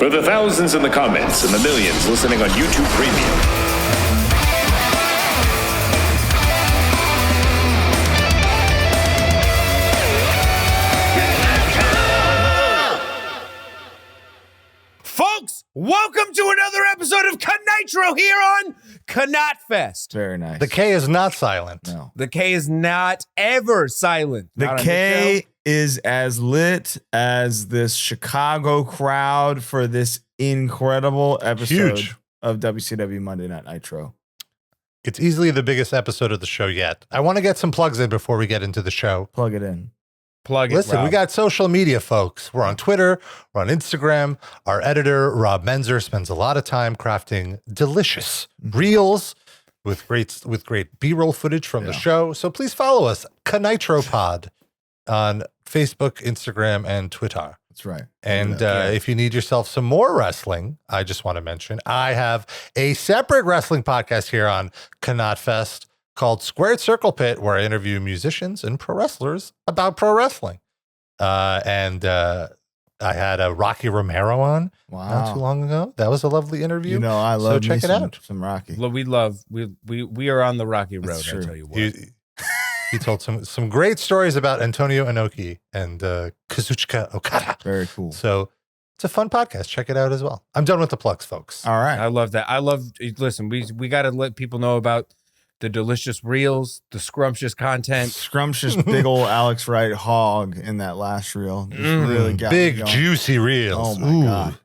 For the thousands in the comments and the millions listening on YouTube Premium. Folks, welcome to another episode of KNITRO here on Knotfest. Very nice. The K is not silent. No. The K is not ever silent. The Not on K this show. is as lit as this Chicago crowd for this incredible episode Huge. of WCW Monday Night Nitro. It's easily the biggest episode of the show yet. I want to get some plugs in before we get into the show. Plug it in. Plug it, Listen, Rob. we got social media, folks. We're on Twitter. We're on Instagram. Our editor, Rob Menzer, spends a lot of time crafting delicious reels with great B-roll footage from the show. So please follow us, KNITROPod, on Facebook, Instagram, and Twitter. That's right. And if you need yourself some more wrestling, I just want to mention I have a separate wrestling podcast here on Knotfest called Squared Circle Pit, where I interview musicians and pro wrestlers about pro wrestling. And I had a Rocky Romero on not too long ago. That was a lovely interview. You know, I love so check it out. Some Rocky. Well, we are on the rocky road, That's I true. tell you what. He told some great stories about Antonio Inoki and Kazuchika Okada. Very cool. So it's a fun podcast. Check it out as well. I'm done with the plugs, folks. All right. I love that. Listen, we got to let people know about the delicious reels, the scrumptious content. Scrumptious big old Alex Wright hog in that last reel. Just really got me Big going. juicy reels. Oh my God.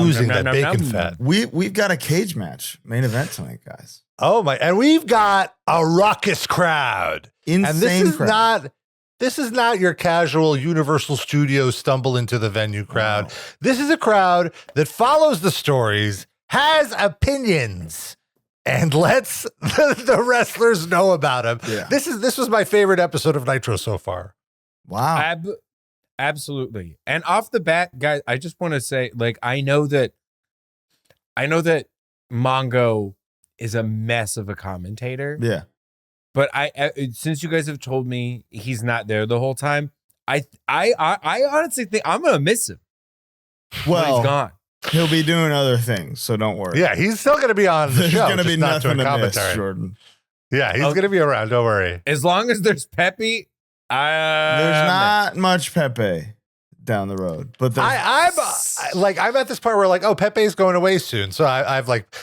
Oozing nom, that nom, bacon nom. fat. We've got a cage match main event tonight, guys. Oh my! And we've got a raucous crowd. Insane And crowd. this is not your casual Universal Studios stumble into the venue crowd. This is a crowd that follows the stories, has opinions, and lets the wrestlers know about them. Yeah. This was my favorite episode of Nitro so far. Wow. Absolutely. And off the bat, guys, I just want to say, like, I know that Mongo is a mess of a commentator. Yeah. But I since you guys have told me he's not there the whole time, I honestly think I'm gonna miss him when Well, he's gone. he'll be doing other things, so don't worry. Yeah, he's still going to be on the There's show. going to be just not nothing doing to miss, commentary. Jordan. Yeah, he's going to be around. Don't worry. As long as there's Pepe, There's not much Pepe down the road, but there's I'm at this part where like, oh, Pepe's going away soon. So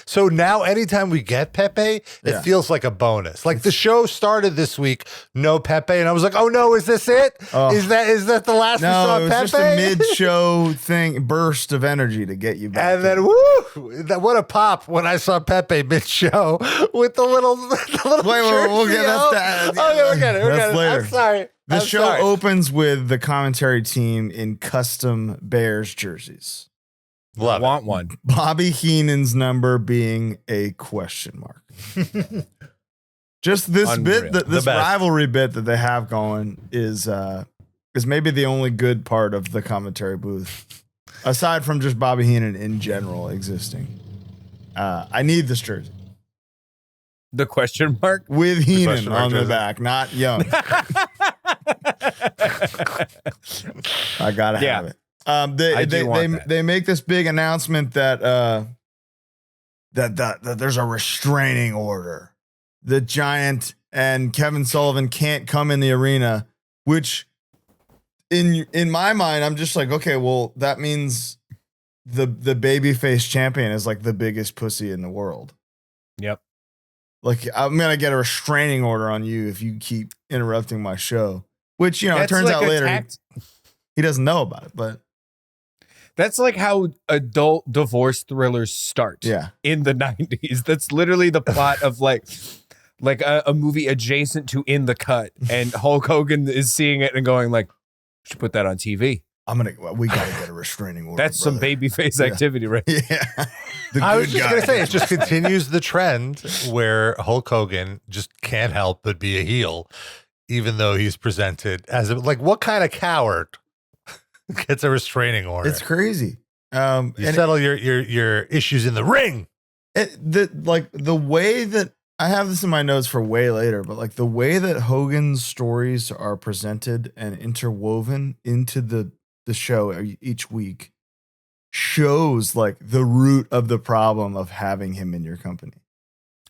so now anytime we get Pepe, it feels like a bonus. Like the show started this week, no Pepe, and I was like, oh no, is this it? Oh. Is that the last we saw no, it Pepe? was just a mid-show thing, burst of energy to get you back. And then, what a pop when I saw Pepe mid-show with the little Wait, we'll get that. that. Okay, we're getting That's it. later. I'm sorry. The I'm show sorry. opens with the commentary team in custom Bears jerseys. I want one. Bobby Heenan's number being a question mark. Just this Unreal. bit, this The best. rivalry bit that they have going is maybe the only good part of the commentary booth, aside from just Bobby Heenan in general existing. I need this jersey The question mark. with Heenan question mark on the jersey. back, not Young. I gotta Yeah. have it. I do want that. They make this big announcement that there's a restraining order. The Giant and Kevin Sullivan can't come in the arena, which in my mind, I'm just like, okay, well, that means the babyface champion is like the biggest pussy in the world. Yep. Like, I'm gonna get a restraining order on you if you keep interrupting my show. Which, you know, That's it turns like out a later he doesn't know about it, but That's like how adult divorce thrillers start. yeah. In the 90s. That's literally the plot of like a movie adjacent to In the Cut, and Hulk Hogan is seeing it and going like, we should put that on TV. We gotta get a restraining order. That's some brother. babyface activity, right? Yeah. I was just going to say, it just continues the trend where Hulk Hogan just can't help but be a heel, even though he's presented as like, what kind of coward gets a restraining order? It's crazy. You settle your issues in the ring. The way that I have this in my notes for way later, but like the way that Hogan's stories are presented and interwoven into the show each week shows like the root of the problem of having him in your company.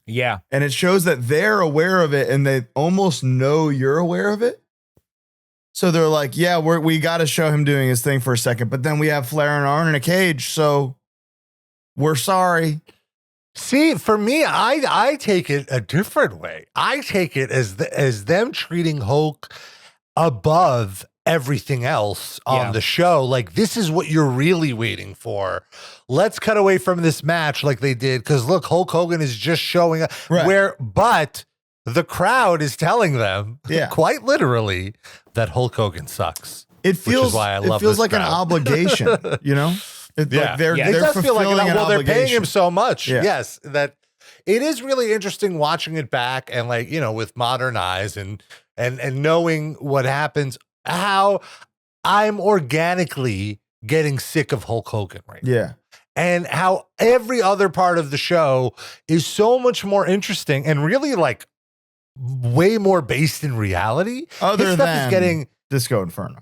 Yeah. And it shows that they're aware of it and they almost know you're aware of it. So they're like, yeah, we got to show him doing his thing for a second, but then we have Flair and Arn in a cage, so we're sorry. See, for me, I take it a different way. I take it as them treating Hulk above everything else on the show. Like, this is what you're really waiting for. Let's cut away from this match like they did, because look, Hulk Hogan is just showing up. Right. But the crowd is telling them, Yeah. quite literally, that Hulk Hogan sucks. It feels, which is why I love it feels this like crowd. an obligation, you know? Like It they're does feel like fulfilling an they're paying obligation. him so much. Yeah. Yes, that it is really interesting watching it back and, like, you know, with modern eyes and knowing what happens, how I'm organically getting sick of Hulk Hogan right now. Yeah. And how every other part of the show is so much more interesting and really, like, way more based in reality. Other His stuff than is getting Disco Inferno.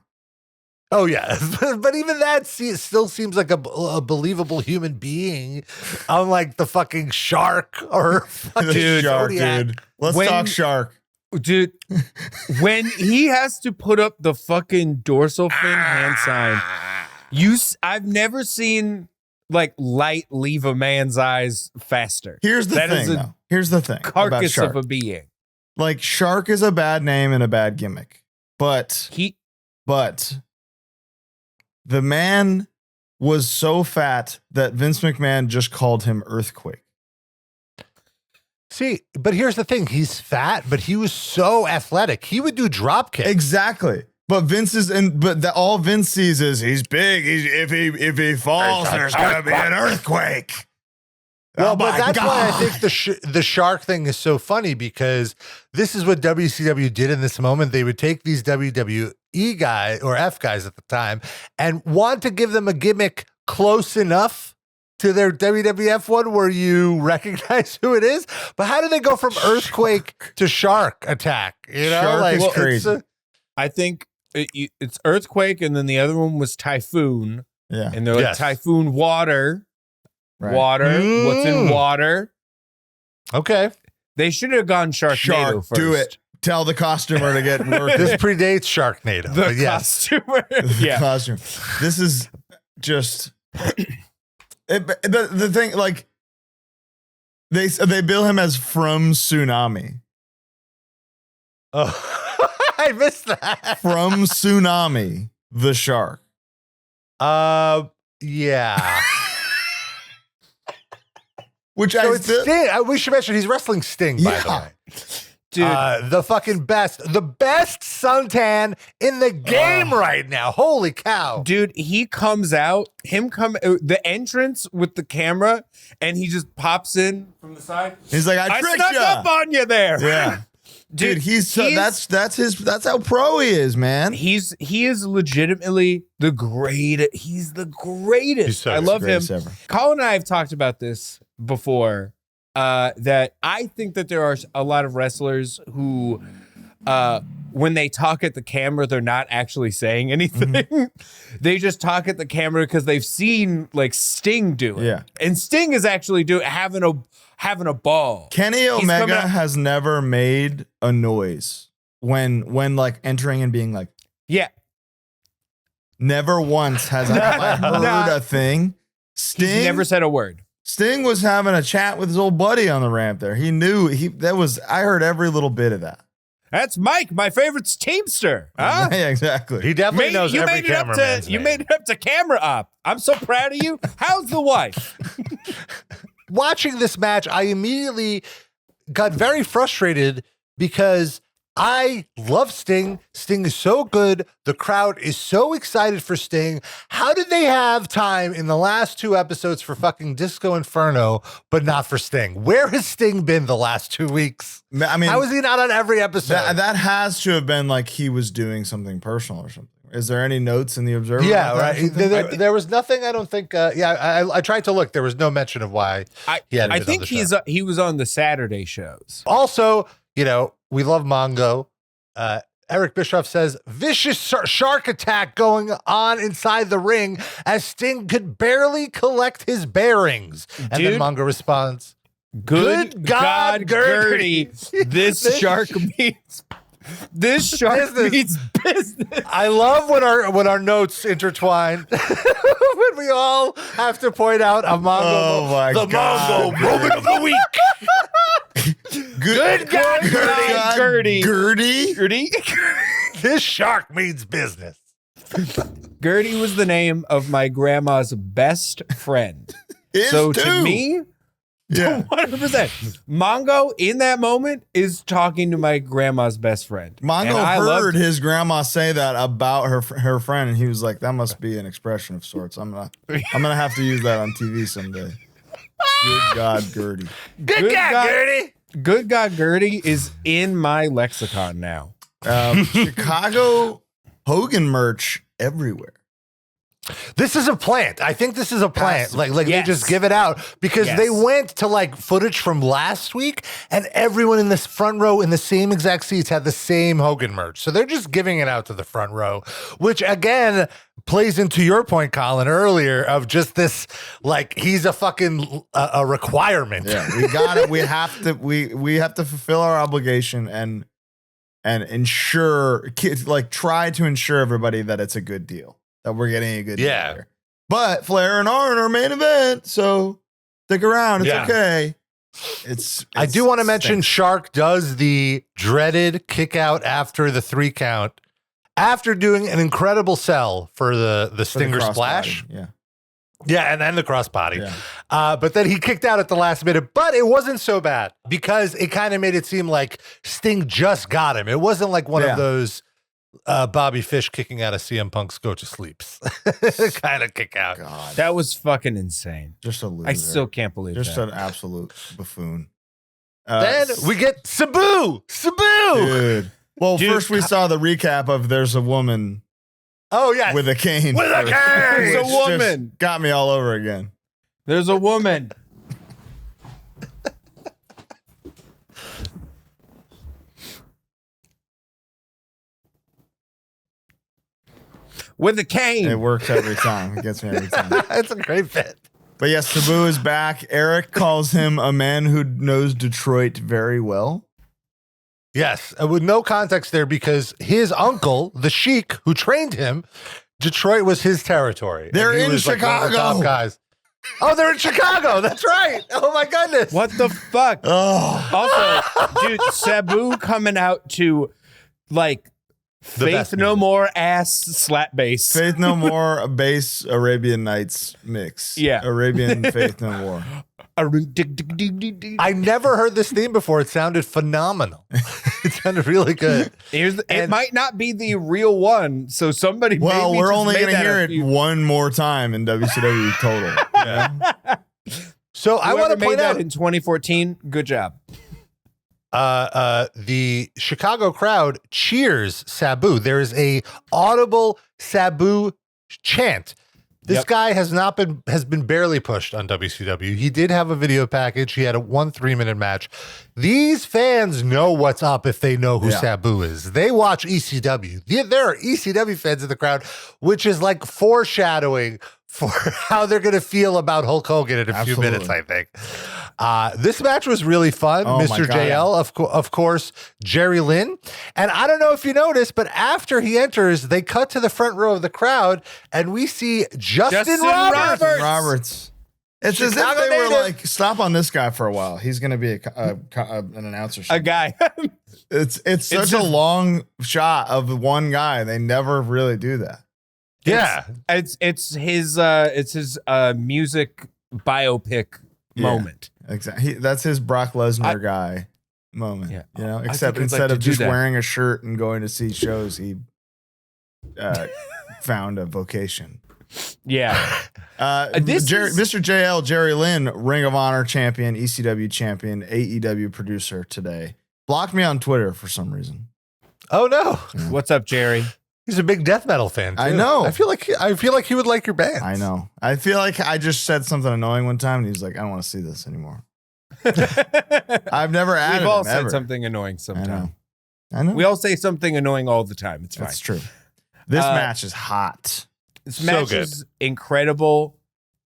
Oh yeah, but even that still seems like a believable human being, unlike the fucking shark or fucking Shark, Zodiac. dude. Let's When- talk Shark. Dude, when he has to put up the fucking dorsal fin hand sign, I've never seen like light leave a man's eyes faster. Here's the That is thing, a though. Here's the thing about Carcass Shark. of a being. Like, Shark is a bad name and a bad gimmick. But the man was so fat that Vince McMahon just called him Earthquake. See, but here's the thing: he's fat, but he was so athletic. He would do drop kicks. Exactly. But all Vince sees is he's big. If he falls, there's gonna be an earthquake. Well, Oh but my that's why I God. think the shark thing is so funny, because this is what WCW did in this moment. They would take these WWE guys or F guys at the time and want to give them a gimmick close enough to their WWF one where you recognize who it is. But how do they go from earthquake to shark attack? You know, Shark like is it's, crazy. I think it's earthquake, and then the other one was typhoon, Yeah. and they're like Yes. typhoon water. Right. Water. What's in Mm. water? okay. They should have gone Sharknado Shark, first. do it. Tell the costumer to get work. This predates Sharknado. The but yes. costumer. Yeah. Costume. This is just the thing. Like, they bill him as from Tsunami. Oh, I missed that. From Tsunami, the shark. Yeah. Which So I it's feel, Sting. We should mention he's wrestling Sting, by the Yeah. way. Dude, The fucking best suntan in the game right now. Holy cow. dude, he comes out, the entrance with the camera, and he just pops in from the side. he's like, I I tricked snuck up you. on you there. Yeah. Dude, that's how pro he is, man. He is legitimately the greatest. He's the greatest. He's so I love him. Greatest ever. Colin and I have talked about this before. That I think that there are a lot of wrestlers who, when they talk at the camera, they're not actually saying anything. Mm-hmm. They just talk at the camera because they've seen like Sting do it. Yeah. And Sting is actually having a ball. Kenny come Omega out- has never made a noise when like entering and being like, Yeah. never once has I heard Nah. a thing. He's never said a word. Sting was having a chat with his old buddy on the ramp there. He knew I heard every little bit of that. That's Mike, my favorite teamster. Huh? Yeah, exactly. He definitely knows you every made it up cameraman's to you name. made it up to camera up. I'm so proud of you. How's the wife? Watching this match, I immediately got very frustrated because I love Sting. Sting is so good. The crowd is so excited for Sting. How did they have time in the last 2 episodes for fucking Disco Inferno, but not for Sting? Where has Sting been the last 2 weeks? I mean, How is he not on every episode? that has to have been like he was doing something personal or something. Is there any notes in the Observer? Yeah, about that or right. something? There was nothing. I don't think. I tried to look. There was no mention of why he hadn't I been think on the show. he was on the Saturday shows. Also, you know, we love Mongo. Eric Bischoff says, vicious shark attack going on inside the ring as Sting could barely collect his bearings. And then Mongo responds, Good God, Gertie. This shark means business. I love when our notes intertwine. When we all have to point out a Mongo, God. Mongo moment of the week. Good God, Gertie. Gertie? This shark means business. Gertie was the name of my grandma's best friend. So to me, yeah, 100%. Mongo in that moment is talking to my grandma's best friend. Mongo heard his grandma say that about her friend, and he was like, "That must be an expression of sorts. I'm gonna have to use that on TV someday." Good God, Gertie. Good God, Gertie. Good God, Gertie is in my lexicon now. Chicago Hogan merch everywhere. This is a plant. I think this is a plant. Like yes. They just give it out because they went to like footage from last week and everyone in this front row in the same exact seats had the same Hogan merch. So they're just giving it out to the front row, which again plays into your point, Colin, earlier of just this, like he's a fucking a requirement. Yeah, we got it. We have to fulfill our obligation and ensure, like try to ensure everybody that it's a good deal. That we're getting a good deal here. But Flair and Arn are main event, so stick around. It's okay. It's I do want to mention Shark does the dreaded kick out after the 3 count after doing an incredible sell for the Stinger splash. Yeah, and then the crossbody. Yeah. But then he kicked out at the last minute, but it wasn't so bad because it kind of made it seem like Sting just got him. It wasn't like one of those Bobby Fish kicking out of CM Punk's go to sleeps kind of kick out. God. That was fucking insane. Just a loser. I still can't believe just that. An absolute buffoon. Then we get Sabu. Dude. Well, first we saw the recap of There's a Woman. Oh, yeah. With a cane. There's a woman. Got me all over again. There's a woman. With a cane. It works every time. It gets me every time. It's a great bit. But yes, Sabu is back. Eric calls him a man who knows Detroit very well. Yes, with no context there because his uncle, the Sheik, who trained him, Detroit was his territory. They're in Chicago. Like the top guys. Oh, they're in Chicago. That's right. Oh, my goodness. What the fuck? Also, dude, Sabu coming out to like Faith No More ass slap bass. Faith No More bass Arabian Nights mix. Yeah. Arabian Faith No More. I never heard this theme before. It sounded phenomenal. It sounded really good. It might not be the real one, so somebody. Well, we're only going to hear it one more time in WCW total. Yeah. So I want to point out in 2014. Good job. The Chicago crowd cheers Sabu. There is a audible Sabu chant. This guy has been barely pushed on WCW. He did have a video package. He had a 3-minute match. These fans know what's up if they know who Sabu is. They watch ECW. There are ECW fans in the crowd, which is like foreshadowing for how they're going to feel about Hulk Hogan in a few minutes, I think. This match was really fun. Mr. JL, of course, Jerry Lynn. And I don't know if you noticed, but after he enters, they cut to the front row of the crowd, and we see Justin Roberts. It's as if they were like, stop on this guy for a while. He's going to be an announcer. A guy. It's such a long shot of one guy. They never really do that. Yeah, it's his music biopic moment. Exactly. That's his Brock Lesnar guy moment. Yeah. You know, except instead of just wearing a shirt and going to see shows, he found a vocation. Yeah. Mr. JL, Jerry Lynn, Ring of Honor champion, ECW champion, AEW producer today, blocked me on Twitter for some reason. Oh no! Yeah. What's up, Jerry? He's a big death metal fan, too. I know. I feel like he would like your band. I know. I feel like I just said something annoying one time, and he's like, "I don't want to see this anymore." I've never added. We've all him, said ever. something annoying sometime. I know. We all say something annoying all the time. It's fine. That's true. This match is hot. This So match good. is incredible.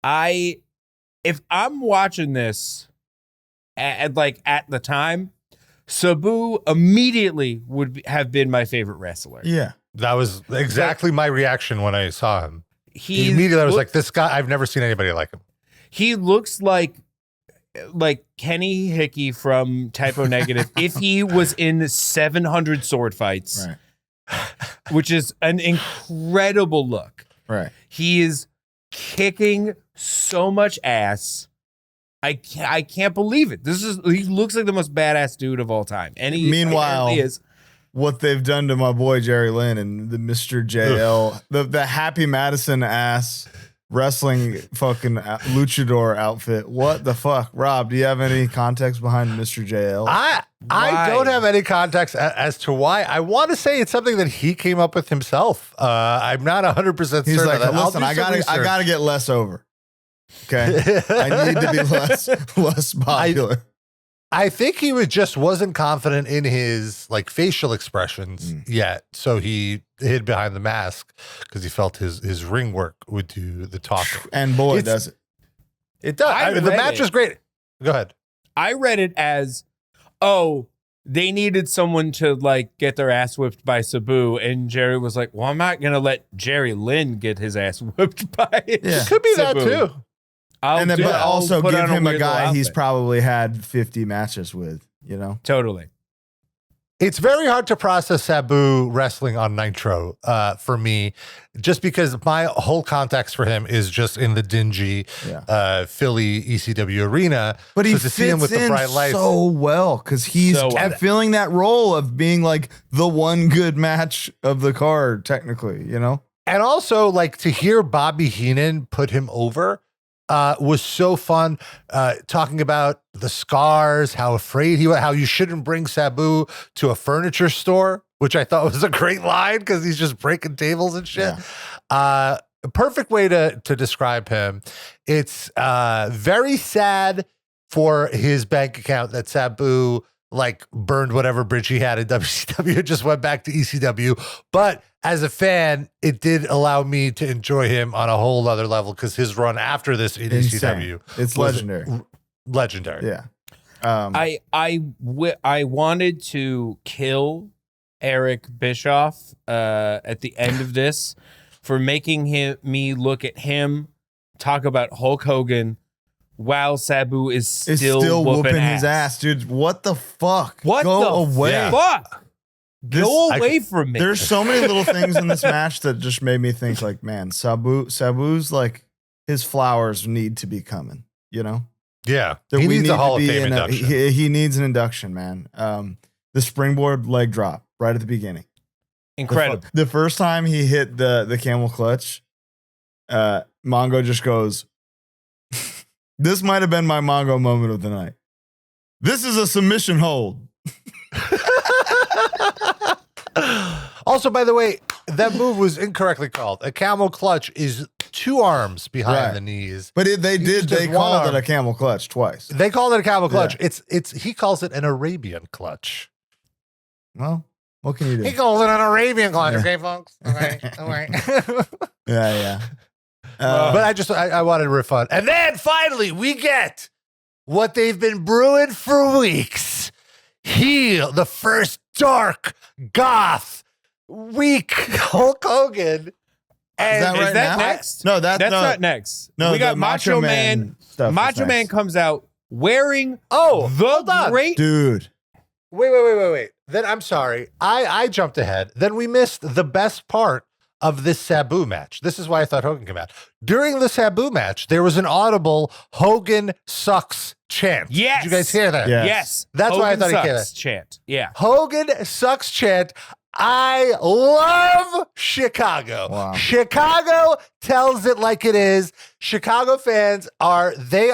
If I'm watching this at the time, Sabu immediately would have been my favorite wrestler. Yeah. That was exactly my reaction when I saw him. He Immediately, I was like, this guy, I've never seen anybody like him. he looks like Kenny Hickey from Typo Negative if he was in 700 sword fights, Right. which is an incredible look. Right. He is kicking so much ass. I can't believe it. He looks like the most badass dude of all time. And he Meanwhile, apparently is. What they've done to my boy Jerry Lynn and the Mr. JL, the Happy Madison ass wrestling fucking luchador outfit. What the fuck? Rob, do you have any context behind Mr. JL? I Why? don't have any context as to why. I want to say it's something that he came up with himself. I'm not 100% certain. He's like, of that. I'll listen, do I some gotta research." get less over. Okay. I need to be less popular. I think he wasn't confident in his like facial expressions yet, so he hid behind the mask because he felt his ring work would do the talking. And boy, It's- does it. It does. I The read match it. was great. Go ahead. I read it as, they needed someone to get their ass whipped by Sabu, and Jerry was like, "Well, I'm not gonna let Jerry Lynn get his ass whipped by Yeah. It could be Sabu. that too. But also put give on him a weird little guy he's outfit. probably had 50 matches with, you know? Totally. It's very hard to process Sabu wrestling on Nitro for me, just because my whole context for him is just in the dingy Philly ECW arena. But he so to fits see him with the in bright lights. so well because he's So well. filling that role of being like the one good match of the card, technically, you know? And also, to hear Bobby Heenan put him over was so fun. Talking about the scars, how afraid he was, how you shouldn't bring Sabu to a furniture store, which I thought was a great line because he's just breaking tables and shit. A perfect way to describe him. It's very sad for his bank account that Sabu burned whatever bridge he had in WCW and just went back to ECW. But as a fan, it did allow me to enjoy him on a whole other level because his run after this in ECW It's was legendary. legendary. Yeah. I wanted to kill Eric Bischoff at the end of this for making me look at him talk about Hulk Hogan while Sabu is still whooping ass. his ass, dude. What the fuck? What Go the away. fuck? Go away from me. There's so many little things in this match that just made me think man, Sabu's his flowers need to be coming, you know? Yeah. That He we needs need a Hall to of be Fame in induction. he needs an induction, man. The springboard leg drop right at the beginning. Incredible. The first time he hit the camel clutch, Mongo just goes, this might have been my Mongo moment of the night. This is a submission hold. Also, by the way, that move was incorrectly called. A camel clutch is two arms behind Right. the knees. But they just does one called arm. it a camel clutch twice. They called it a camel clutch. Yeah. He calls it an Arabian clutch. Well, what can you He do? calls it an Arabian clutch. Yeah. Okay, folks. Okay. All right. Yeah. But I wanted to riff on. And then finally we get what they've been brewing for weeks. The first dark, goth, weak Hulk Hogan. And that Is right that now? next? No, That's no. not next. No, we got the Macho Man. stuff is Macho Man next. comes out wearing hold the on. great. Dude. Wait. Then I'm sorry. I jumped ahead. Then we missed the best part of this Sabu match. This is why I thought Hogan came out. During the Sabu match, there was an audible Hogan sucks chant. Yes. Did you guys hear that? Yeah. Yes. That's why I thought he came sucks chant. Yeah. Hogan sucks chant. I love Chicago. Wow. Chicago tells it like it is. Chicago fans are the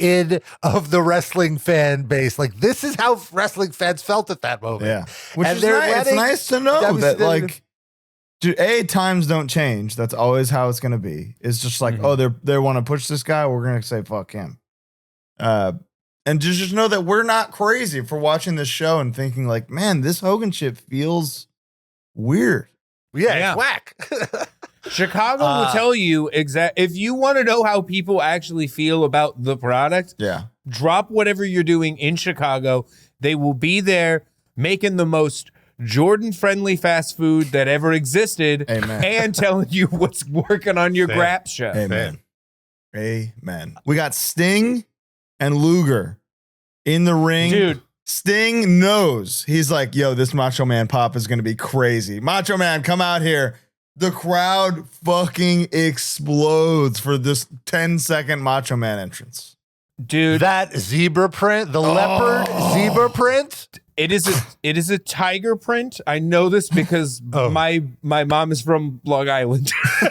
id of the wrestling fan base. This is how wrestling fans felt at that moment. Yeah. Which And is they're nice. It's letting nice to know WCW that dude, times don't change. That's always how it's gonna be. It's just Mhm. they want to push this guy, we're gonna say fuck him. And just know that we're not crazy for watching this show and thinking like, man, this Hogan shit feels weird. Yeah, it's whack. Chicago will tell you if you want to know how people actually feel about the product, drop whatever you're doing in Chicago. They will be there making the most Jordan-friendly fast food that ever existed. Amen. And telling you what's working on your grap show. Amen. Amen. We got Sting and Luger in the ring. Dude. Sting knows. He's like, yo, this Macho Man pop is going to be crazy. Macho Man, come out here. The crowd fucking explodes for this 10-second Macho Man entrance. Dude. That zebra print, the leopard zebra print. It is a tiger print. I know this because my mom is from Long Island. You're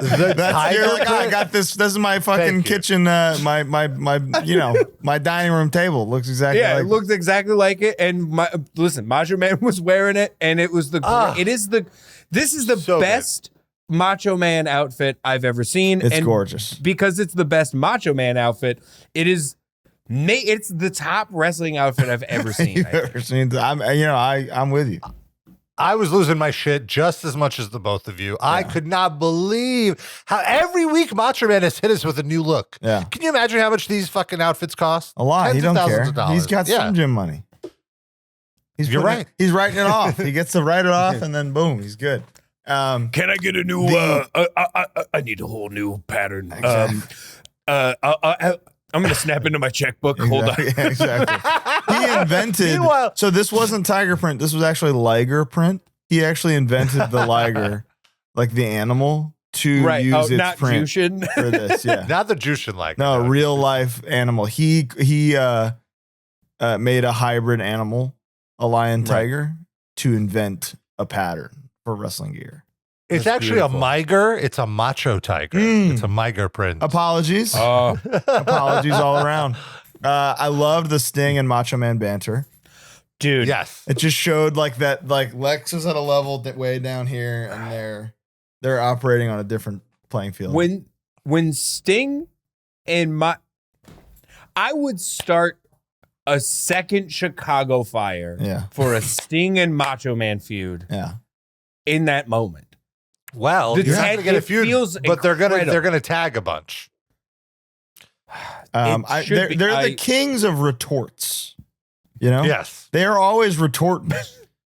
like, I got this. This is my fucking kitchen. My my dining room table looks exactly. Yeah, like it looks exactly like it. And Macho Man was wearing it, and it was This is the so best Macho Man outfit I've ever seen. It's and gorgeous because it's the best Macho Man outfit. It's the top wrestling outfit I've ever seen. I'm with you. I was losing my shit just as much as the both of you. I could not believe how every week Macho Man has hit us with a new look. Yeah. Can you imagine how much these fucking outfits cost? A lot. Tens He of don't thousands care. of dollars. He's got some gym money. You're right. He's writing it off. He gets to write it off, and then boom, he's good. Can I get a new? I need a whole new pattern. Exactly. I'm gonna snap into my checkbook. Hold on. Yeah, exactly. He invented. So this wasn't tiger print. This was actually liger print. He actually invented the liger, like the animal, to use its not print Jushin. for this. Yeah, Not the Jushin like. no, real life animal. He made a hybrid animal, a lion tiger, to invent a pattern for wrestling gear. It's That's actually beautiful. a miger. It's a macho tiger. It's a miger print. Apologies. Apologies all around. I loved the Sting and Macho Man banter. Dude. Yes. It just showed like that, like Lex is at a level way down here, and they're operating on a different playing field. When Sting and I would start a second Chicago Fire for a Sting and Macho Man feud. Yeah. In that moment. Well, you have to get a feud, but they're gonna tag a bunch. They're the kings of retorts. You know? Yes. They are always retorting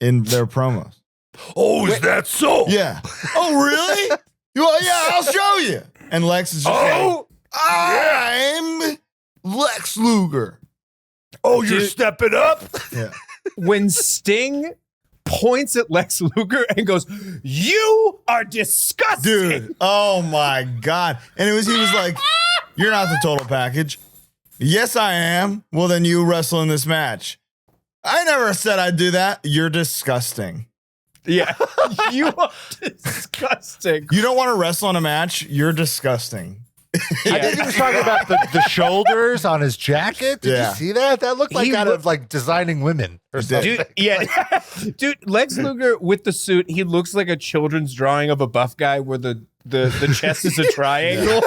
in their promos. Oh, is that so? Yeah. Oh, really? Well, yeah, I'll show you. And Lex is just like, I'm Lex Luger. Oh, you're stepping up? Yeah. When Sting points at Lex Luger and goes, "You are disgusting." Dude, oh my God. And he was like, you're not the total package. Yes, I am. Well, then you wrestle in this match. I never said I'd do that. You're disgusting. Yeah. You are disgusting. You don't want to wrestle in a match? You're disgusting. I think he was talking about the shoulders on his jacket. Did you see that? That looked like out of like Designing Women or something. Dude, yeah. Dude, Lex Luger with the suit, he looks like a children's drawing of a buff guy where the chest is a triangle.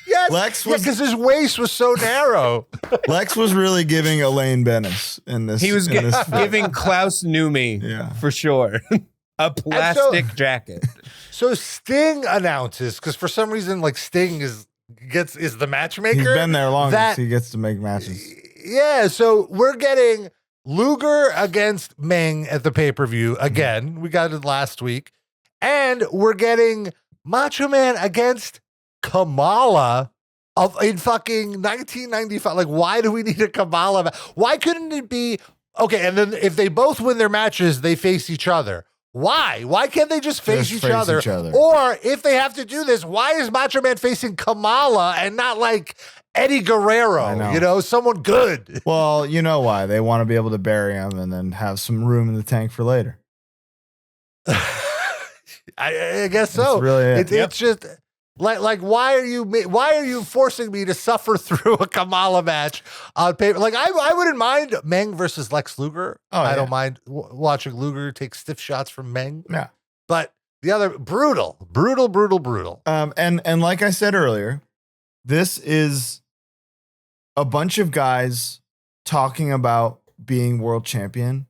Yes, Lex was because his waist was so narrow. Lex was really giving Elaine Bennis in this. He was giving Klaus Numi for sure. A plastic jacket. So Sting announces, because for some reason, like Sting is the matchmaker. He's been there longest. He gets to make matches. Yeah, so we're getting Luger against Meng at the pay-per-view again. We got it last week. And we're getting Macho Man against Kamala in fucking 1995. Like, why do we need a Kamala? Why couldn't it be, okay, and then if they both win their matches, they face each other. Why? Why can't they just face each other? Or if they have to do this, why is Macho Man facing Kamala and not like Eddie Guerrero? You know, someone good. Well, you know why. They want to be able to bury him and then have some room in the tank for later. I guess so. That's really it. It's just like why are you forcing me to suffer through a Kamala match on paper? Like I wouldn't mind Meng versus Lex Luger. I don't mind watching Luger take stiff shots from Meng. Yeah, but the other brutal. And like I said earlier, this is a bunch of guys talking about being world champion.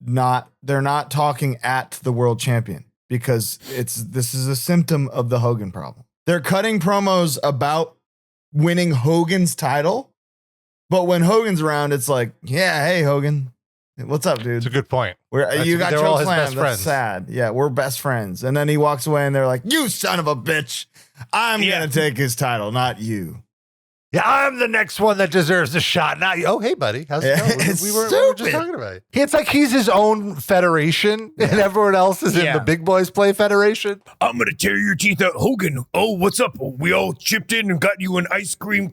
They're not talking at the world champion because this is a symptom of the Hogan problem. They're cutting promos about winning Hogan's title, but when Hogan's around, it's like, yeah, hey Hogan, what's up, dude? It's a good point. You got they're all his chokeslammed. best That's friends. sad. Yeah, we're best friends. And then he walks away, and they're like, "You son of a bitch! I'm gonna take his title, not you." Yeah, I'm the next one that deserves a shot. Not you. Oh, hey, buddy. How's it going? It's We were just stupid. talking about it. It's like he's his own federation, and everyone else is in the Big Boys Play Federation. I'm gonna tear your teeth out, Hogan. Oh, what's up? We all chipped in and got you an ice cream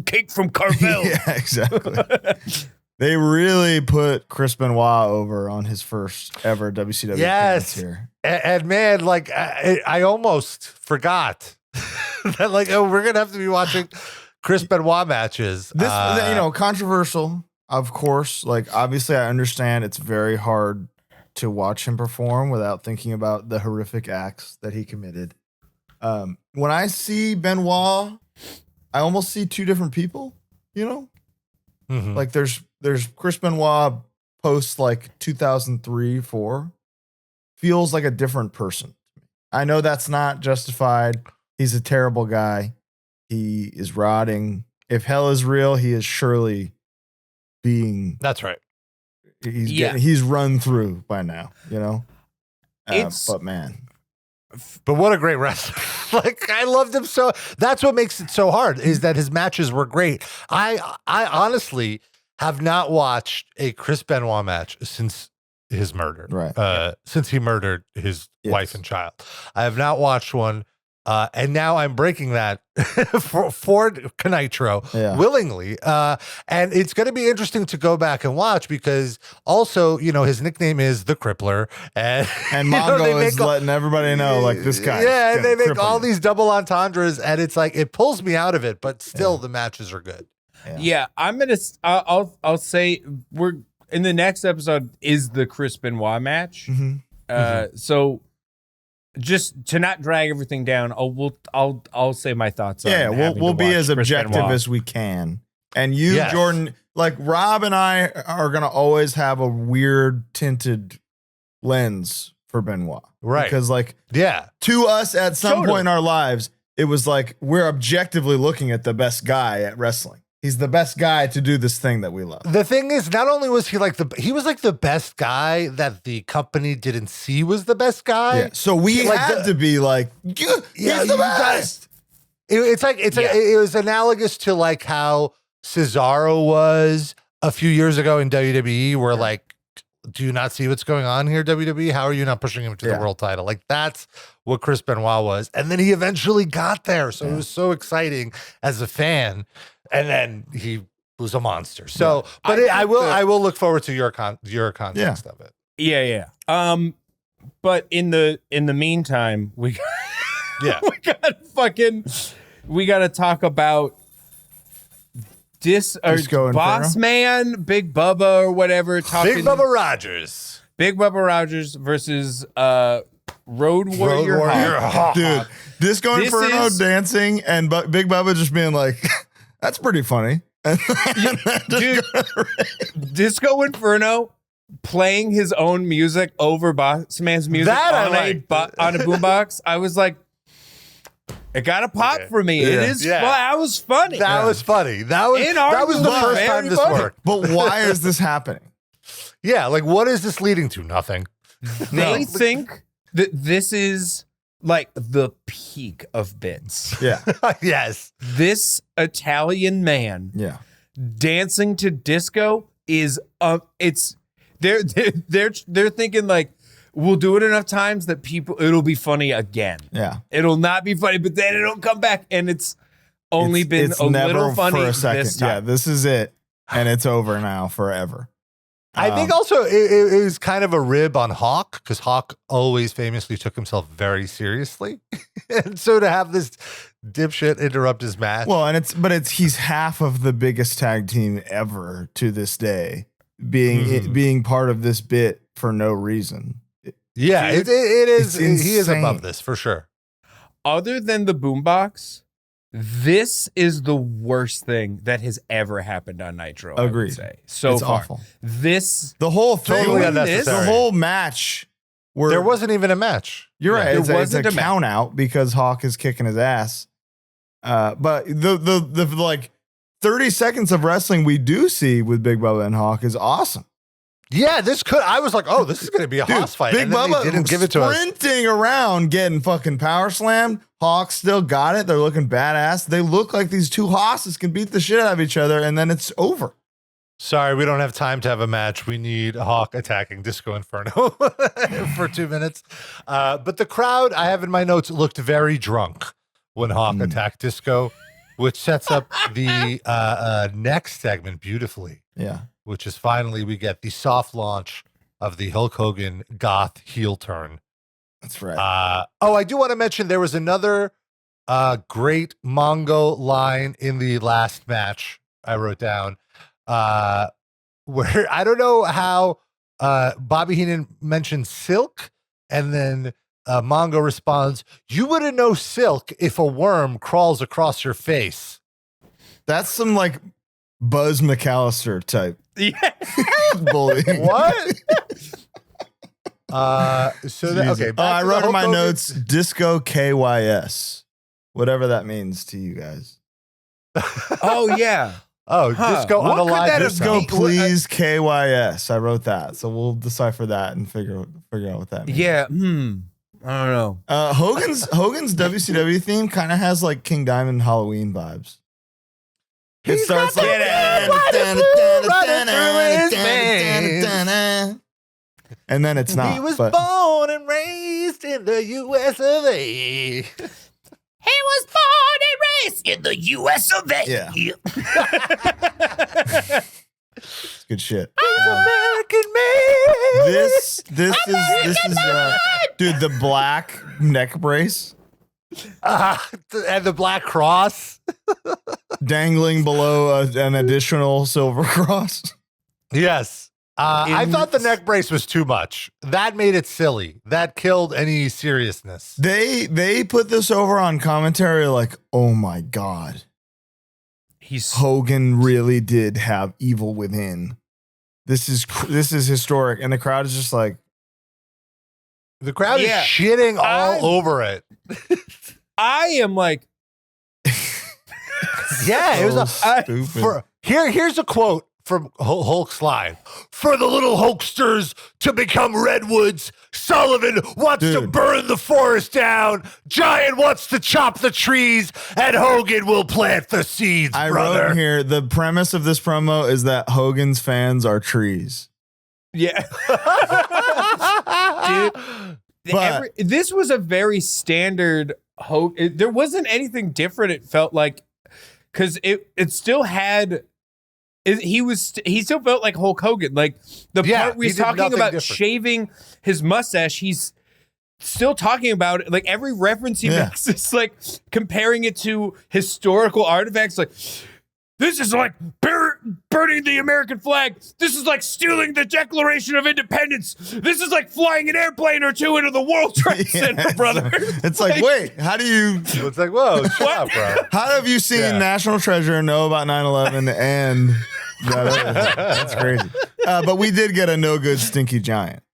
cake from Carvel. Yeah, exactly. They really put Chris Benoit over on his first ever WCW appearance here. And man, like I almost forgot that, like, oh, we're gonna have to be watching Chris Benoit matches. This, controversial, of course. Like, obviously, I understand it's very hard to watch him perform without thinking about the horrific acts that he committed. When I see Benoit, I almost see two different people. You know, like there's Chris Benoit post like 2003-4 feels like a different person. I know that's not justified. He's a terrible guy. He is rotting. If hell is real, he is surely being. That's right. He's run through by now, you know. But man, but what a great wrestler! Like, I loved him so. That's what makes it so hard, is that his matches were great. I honestly have not watched a Chris Benoit match since his murder. Right. Since he murdered his wife and child, I have not watched one. And now I'm breaking that for KNITRO willingly. And it's going to be interesting to go back and watch because also, you know, his nickname is the Crippler. And Mongo is letting everybody know, like, this guy. Yeah, and they make all these double entendres, and it's like, it pulls me out of it, but still the matches are good. Yeah, I'll say we're in the next episode is the Chris Benoit match. So just to not drag everything down, I'll say my thoughts. We'll be as objective as we can. And you, Jordan, like Rob and I are gonna always have a weird tinted lens for Benoit, right? Because to us at some point in our lives, it was like we're objectively looking at the best guy at wrestling. He's the best guy to do this thing that we love. The thing is, not only was he he was like the best guy that the company didn't see was the best guy. Yeah. So we had to be like, he's the best. It was analogous to like how Cesaro was a few years ago in WWE, where like, do you not see what's going on here, WWE? How are you not pushing him to the world title? Like, that's what Chris Benoit was. And then he eventually got there. So it was so exciting as a fan. And then he was a monster. So, but I will look forward to your context of it. Yeah. But in the meantime, we gotta talk about Boss Man, Big Bubba or whatever. Big Bubba Rogers versus Road Warrior Hawk. Dude, Disco Inferno dancing and Big Bubba just being like, that's pretty funny. Dude, Disco Inferno playing his own music over Boss Man's music on a boombox. I was like, it got a pop for me. It is. That was funny. That was funny. That was the first time this worked. But why is this happening? Yeah, like, what is this leading to? Nothing. They think that this is like the peak of bits. Yeah. Yes. This Italian man dancing to disco is they're thinking like, we'll do it enough times that it'll be funny again. Yeah. It'll not be funny, but then it'll come back, and it's only been a little funny for a second. This time. Yeah, this is it. And it's over now forever. I think also it was kind of a rib on Hawk, because Hawk always famously took himself very seriously. And so to have this dipshit interrupt his match. Well, he's half of the biggest tag team ever to this day, being part of this bit for no reason. It is. He is above this for sure. Other than the boombox, This is the worst thing that has ever happened on Nitro. I would Agreed. say so It's far. awful. The whole thing, Totally the unnecessary. whole match. Where There wasn't even a match. you're right. There It's wasn't a a match. count out because Hawk is kicking his ass. But the like 30 seconds of wrestling we do see with Big Bubba and Hawk is awesome. Yeah, I was like, oh, this is going to be a hoss fight. Big And then Bubba they didn't give it to us. sprinting around, getting fucking power slammed. Hawk still got it. They're looking badass. They look like these two hosses can beat the shit out of each other, and then it's over. Sorry, we don't have time to have a match. We need Hawk attacking Disco Inferno for 2 minutes. But the crowd, I have in my notes, looked very drunk when Hawk attacked Disco, which sets up the next segment beautifully, Yeah. which is finally we get the soft launch of the Hulk Hogan goth heel turn. That's right. I do want to mention there was another great Mongo line in the last match I wrote down. Where I don't know how Bobby Heenan mentioned silk, and then Mongo responds, "You wouldn't know silk if a worm crawls across your face." That's some like Buzz McAllister type yeah. bullying. What? Okay. I wrote in my notes Disco KYS, whatever that means to you guys. Oh yeah. Oh, Huh. Disco on What the could live. that have Disco, been? please KYS. I wrote that, so we'll decipher that and figure out what that means. Yeah. I don't know. Hogan's WCW theme kind of has like King Diamond Halloween vibes. It He's starts got like the running through his veins. and then it's not. He was but born and raised in the US of A. He was born and raised in the U.S. of A. Yeah. it's good shit. He's American made. This is dude, the black neck brace And the black cross. dangling below an additional silver cross. Yes. I thought the neck brace was too much. That made it silly. That killed any seriousness. They put this over on commentary like, oh my God, Hogan really did have evil within. This is historic, and the crowd is just like, The crowd Yeah. is shitting all over it. I am like, Yeah, it was so stupid. Here's a quote from Hulk's line. For the little Hulksters to become redwoods, Sullivan wants to Dude. burn the forest down, Giant wants to chop the trees, and Hogan will plant the seeds, I brother. wrote here, the premise of this promo is that Hogan's fans are trees. yeah. Dude, But- this was a very standard Hogan. There wasn't anything different. It felt like, because it still had. He still felt like Hulk Hogan. Like the Yeah, part where he's he did talking nothing about different. shaving his mustache, he's still talking about it. Like every reference he Yeah. makes is like comparing it to historical artifacts. Like, this is like burning the American flag. This is like stealing the Declaration of Independence. This is like flying an airplane or two into the World Trade Center, it's brother. It's like, wait, how do you It's like, whoa, shut up, bro. how have you seen Yeah. National Treasure and know about 9/11 and that other thing? That's crazy. But we did get a no good stinky giant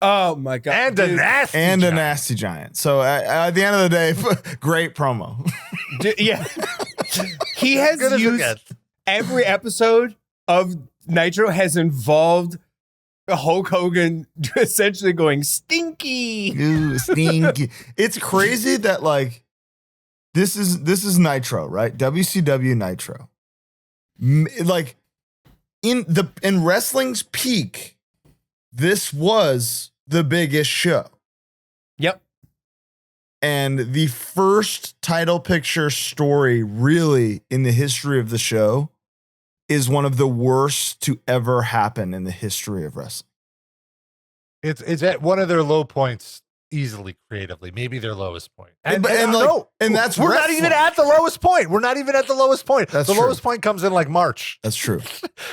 Oh my god! And a Dude, nasty and a giant. nasty giant. So at the end of the day, great promo. yeah. He has Good as it used gets. every episode of Nitro has involved Hulk Hogan essentially going stinky. Ooh, stinky. It's crazy that like this is Nitro, right? WCW Nitro. Like in wrestling's peak, this was the biggest show. Yep. And the first title picture story really in the history of the show is one of the worst to ever happen in the history of wrestling. It's at one of their low points easily creatively, maybe their lowest point. And that's we're not wrestling. even at the lowest point. We're not even at the lowest point. That's the true. lowest point comes in like March. That's true.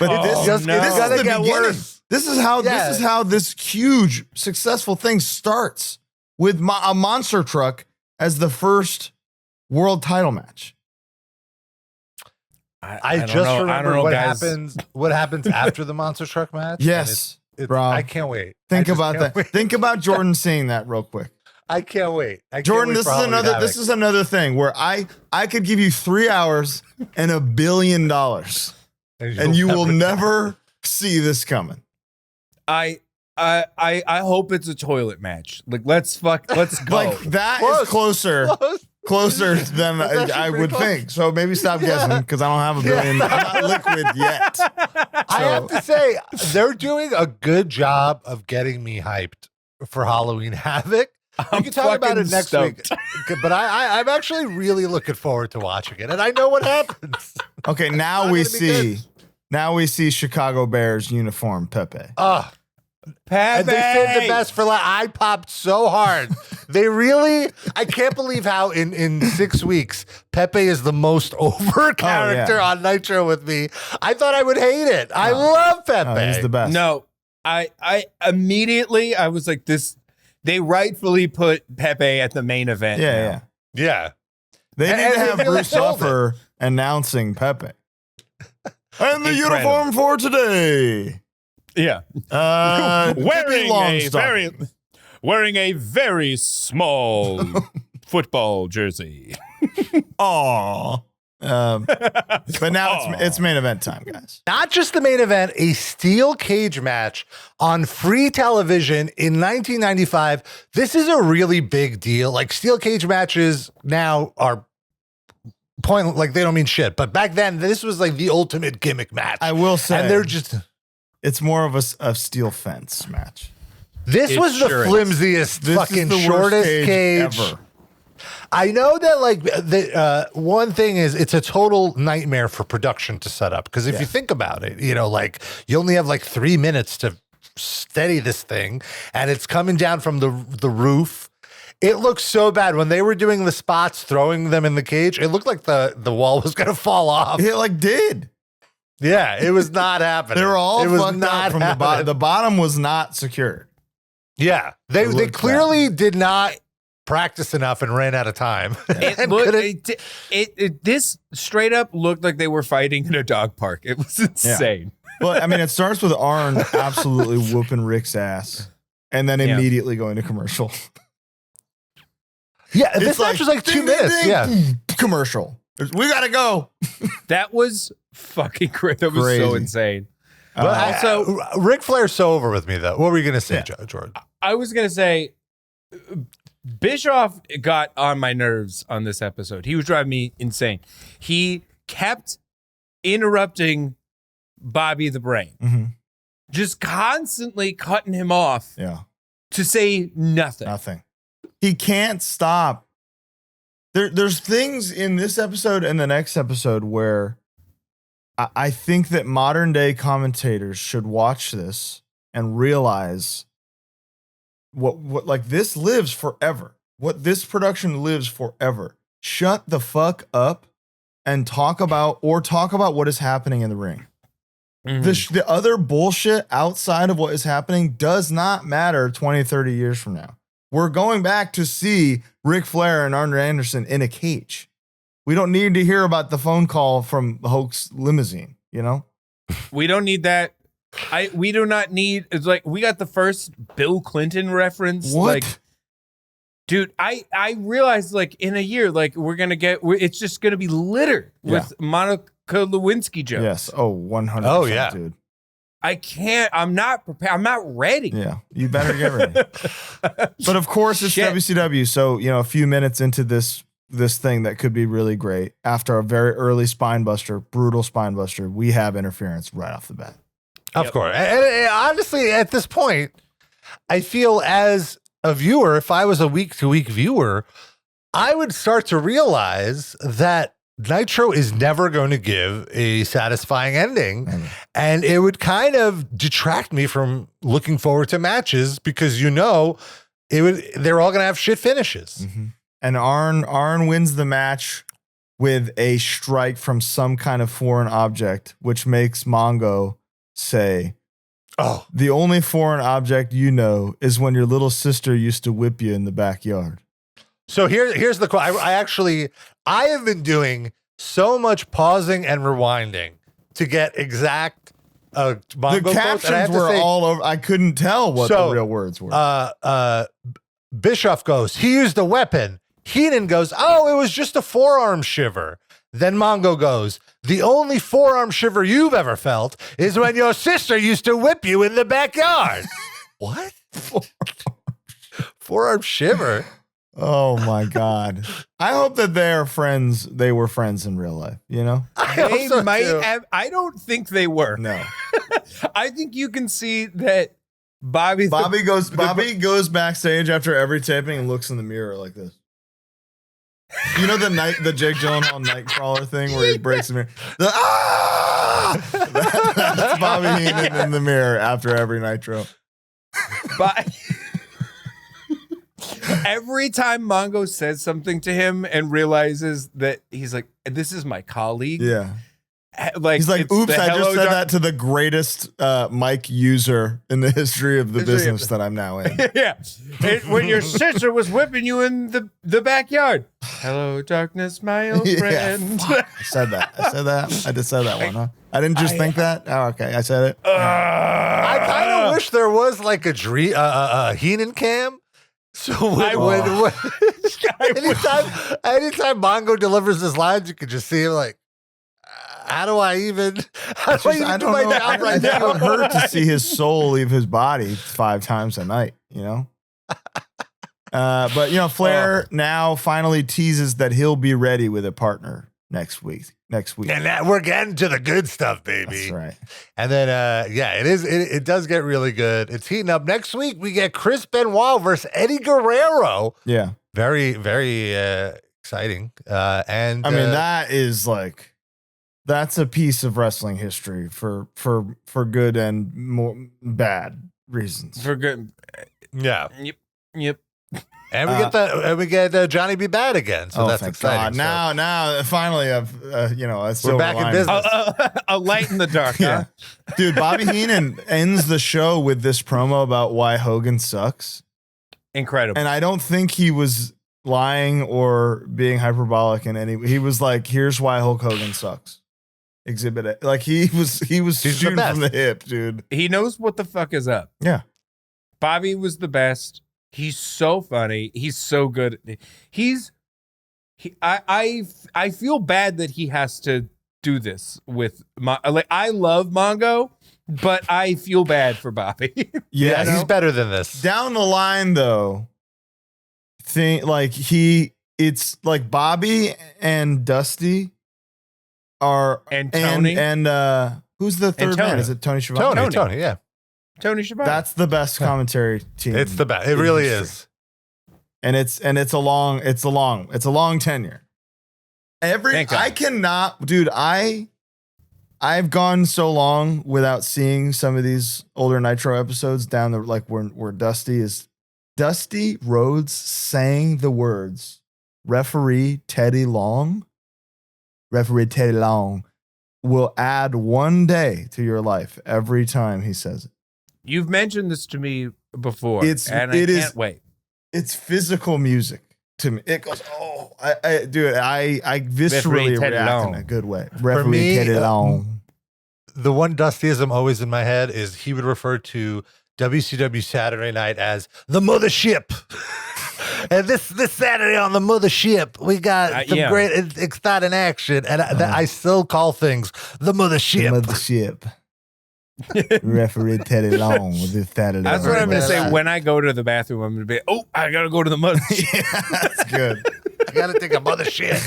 But Oh, this no. is Gotta the get beginning. worse. This is how Yeah. this is how this huge successful thing starts with a monster truck as the first world title match. I don't just know. remember what guys. happens after the monster truck match. Yes, Rob. I can't wait. Think I just about can't that. wait. Think about Jordan seeing that real quick. I can't wait. Jordan, this is another thing where I could give you 3 hours and $1 billion, and you will never see this coming. I hope it's a toilet match. Like let's go. Like that is closer than I would think. So maybe stop guessing because I don't have $1 billion. I'm not liquid yet. I have to say they're doing a good job of getting me hyped for Halloween Havoc. We can talk about it next week, but I'm actually really looking forward to watching it, and I know what happens. Okay, now we see Chicago Bears uniform Pepe. And they saved the best for last. I popped so hard. I can't believe how in 6 weeks, Pepe is the most over character on Nitro with me. I thought I would hate it. I love Pepe. He's the best. No, I immediately, I was like this. They rightfully put Pepe at the main event. Yeah. They need to have Bruce Buffer announcing Pepe. And the uniform for today. Yeah. Wearing a very small football jersey. Aww. But now it's main event time, guys. Not just the main event, a steel cage match on free television in 1995. This is a really big deal. Like steel cage matches now are pointless, like they don't mean shit. But back then, this was like the ultimate gimmick match. I will say, and it's more of a steel fence match. This was the flimsiest, fucking shortest cage ever. I know that like the one thing is it's a total nightmare for production to set up because if you think about it, like you only have like 3 minutes to steady this thing and it's coming down from the roof. It looks so bad when they were doing the spots, throwing them in the cage. It looked like the wall was going to fall off. It like did. Yeah, it was not happening. They were all fucked up from the bottom. The bottom was not secured. Yeah, they clearly did not practice enough and ran out of time. This straight up looked like they were fighting in a dog park. It was insane. Well, I mean, it starts with Arn absolutely whooping Rick's ass and then immediately going to commercial. Yeah, this match was like 2 minutes. Yeah, commercial. We gotta go. That was fucking great. That was so insane. But also, Ric Flair's so over with me though. What were you gonna say, George? I was gonna say Bischoff got on my nerves on this episode. He was driving me insane. He kept interrupting Bobby the Brain, just constantly cutting him off to say nothing. He can't stop. There's things in this episode and the next episode where I think that modern day commentators should watch this and realize what like this lives forever. What this production lives forever. Shut the fuck up and talk about what is happening in the ring. The other bullshit outside of what is happening does not matter 20, 30 years from now. We're going back to see Ric Flair and Arn Anderson in a cage. We don't need to hear about the phone call from Hoke's limousine, We don't need that. We do not need. It's like we got the first Bill Clinton reference. What? Like, dude, I realized like in a year, like it's just gonna be littered with Monica Lewinsky jokes. Yes. Oh, 100%. Oh yeah, dude. I can't. I'm not prepared. I'm not ready. Yeah, you better get ready. But of course, it's WCW. So a few minutes into this thing that could be really great. After a very early brutal spine buster, we have interference right off the bat. Of course. And honestly, at this point, I feel as a viewer, if I was a week-to-week viewer, I would start to realize that Nitro is never going to give a satisfying ending. And it would kind of detract me from looking forward to matches because they're all going to have shit finishes. And Arn wins the match with a strike from some kind of foreign object, which makes Mongo say, "Oh, the only foreign object is when your little sister used to whip you in the backyard." So here's the quote. I have been doing so much pausing and rewinding to get exact The Mongo quotes. And I have captions to were say, all over. I couldn't tell what the real words were. Bischoff goes, he used a weapon. Heenan goes, oh, it was just a forearm shiver. Then Mongo goes, the only forearm shiver you've ever felt is when your sister used to whip you in the backyard. What? Forearm shiver? Oh my God. I hope that they're friends. They were friends in real life, you know? They might have. I don't think they were. No. I think you can see that Bobby goes backstage after every taping and looks in the mirror like this. You know the Jake Gyllenhaal Nightcrawler thing where he breaks the mirror. That's Bobby Heenan in the mirror after every Nitro. But every time Mongo says something to him and realizes that he's like, this is my colleague. Yeah. Like he's like, it's oops, the I just hello said doc- that to the greatest mic user in the history of the business that I'm now in. Yeah. When your sister was whipping you in the backyard. Hello, darkness, my old friend. Fuck. I said that. I just said that one, huh? I didn't just think that. Oh, okay. I said it. I kind of wish there was like a Heenan cam. So anytime Mongo delivers his lines, you could just see him like, how do I do my job right It now? would hurt to see his soul leave his body 5 times a night, you know? But, you know, Flair now finally teases that he'll be ready with a partner next week. And we're getting to the good stuff, baby. That's right. And then, it does get really good. It's heating up. Next week, we get Chris Benoit versus Eddie Guerrero. Yeah. Very, very exciting. And I mean, that is like... That's a piece of wrestling history for good and more bad reasons. For good. Yeah. Yep. And we get Johnny B. Bad again. So that's exciting. God. Now, finally, we're back in business. A light in the dark. Yeah. Huh? Dude, Bobby Heenan ends the show with this promo about why Hogan sucks. Incredible. And I don't think he was lying or being hyperbolic in any. He was like, "Here's why Hulk Hogan sucks." Exhibit it. Like he was shooting from the hip, dude. He knows what the fuck is up. Yeah. Bobby was the best. He's so funny. He's so good. I feel bad that he has to do this with I love Mongo, but I feel bad for Bobby. Yeah, he's better than this. Down the line though, it's like Bobby and Dusty are and Tony and who's the third man? Is it Tony Schiavone? Tony, yeah. Tony Schiavone. That's the best commentary team. It's the best. It really is. And it's a long tenure. I cannot, dude, I've gone so long without seeing some of these older Nitro episodes down the where Dusty Rhodes sang the words referee Teddy Long will add one day to your life every time he says it. You've mentioned this to me before, I can't wait. It's physical music to me. It goes, I viscerally react in a good way. Referee Teddy Long. The one Dustyism always in my head is he would refer to WCW Saturday Night as the mothership. And this Saturday on the mothership, we got some great exciting action. And I still call things the mothership. Referee Teddy Long with this Saturday. That's what I'm going to say. When I go to the bathroom, I'm going to be, I got to go to the mothership. Yeah, that's good. I got to take a mothership.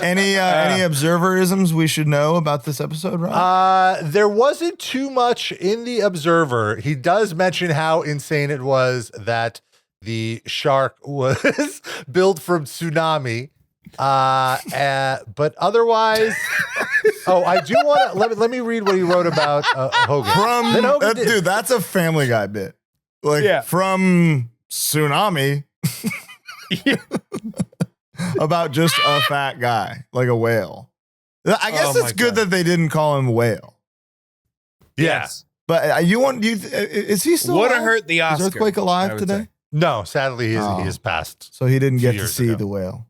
Any observerisms we should know about this episode, Rob? There wasn't too much in the Observer. He does mention how insane it was that the shark was built from tsunami. But otherwise, I do want to let me read what he wrote about Hogan. Dude, that's a Family Guy bit. From tsunami about just a fat guy, like a whale. I guess it's good that they didn't call him Whale. Yes. But is he still would alive? have hurt the Oscar. Is Earthquake alive today? No, sadly he is passed. So he didn't get to see the whale.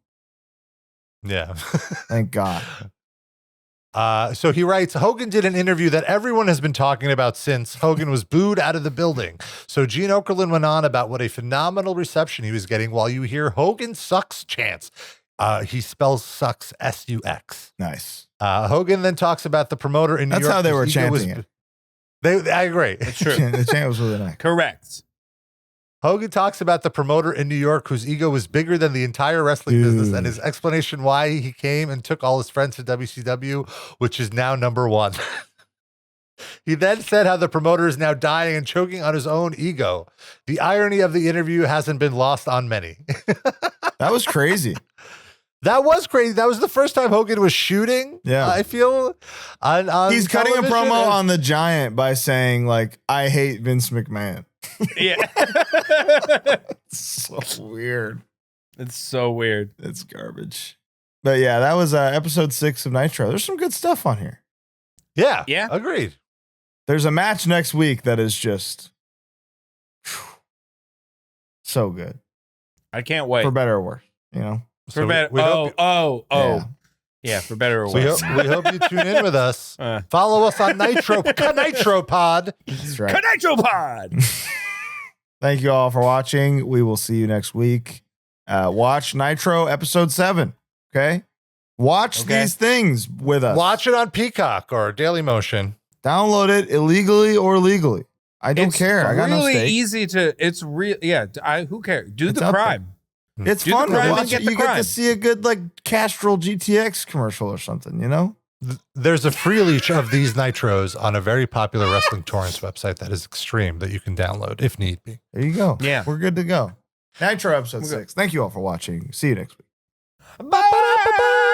Yeah. Thank God. So he writes, Hogan did an interview that everyone has been talking about since Hogan was booed out of the building. So Gene Okerlund went on about what a phenomenal reception he was getting while you hear Hogan sucks chants. He spells sucks, S-U-X. Nice. Hogan then talks about the promoter in New That's York. how they were whose ego chanting it. I agree. It's true. The chant was really nice. Correct. Hogan talks about the promoter in New York whose ego was bigger than the entire wrestling business and his explanation why he came and took all his friends to WCW, which is now number one. He then said how the promoter is now dying and choking on his own ego. The irony of the interview hasn't been lost on many. That was crazy. That was crazy. That was the first time Hogan was shooting. Yeah. I feel on He's cutting a television, promo and- on the Giant by saying, like, I hate Vince McMahon. Yeah. It's so weird. It's so weird. It's garbage. But yeah, that was episode 6 of Nitro. There's some good stuff on here. Yeah. Yeah. Agreed. There's a match next week that is just so good. I can't wait. For better or worse, you know? For better. Yeah. Yeah, for better or We worse. hope you tune in with us. Follow us on Nitro Pod. That's right. KNITRO Pod. Thank you all for watching. We will see you next week. Watch Nitro episode 7. Okay? Watch these things with us. Watch it on Peacock or Daily Motion. Download it illegally or legally. I don't It's care. I got no really stake. easy to. It's real. Yeah. Who cares? Do It's the out there. crime. It's Do the fun to crime and watch get it. the You get crime. to see a good like Castrol GTX commercial or something, you know? There's a free leech of these Nitros on a very popular wrestling torrents website that is extreme that you can download if need be. There you go. Yeah. We're good to go. Nitro episode 6. Thank you all for watching. See you next week. Bye.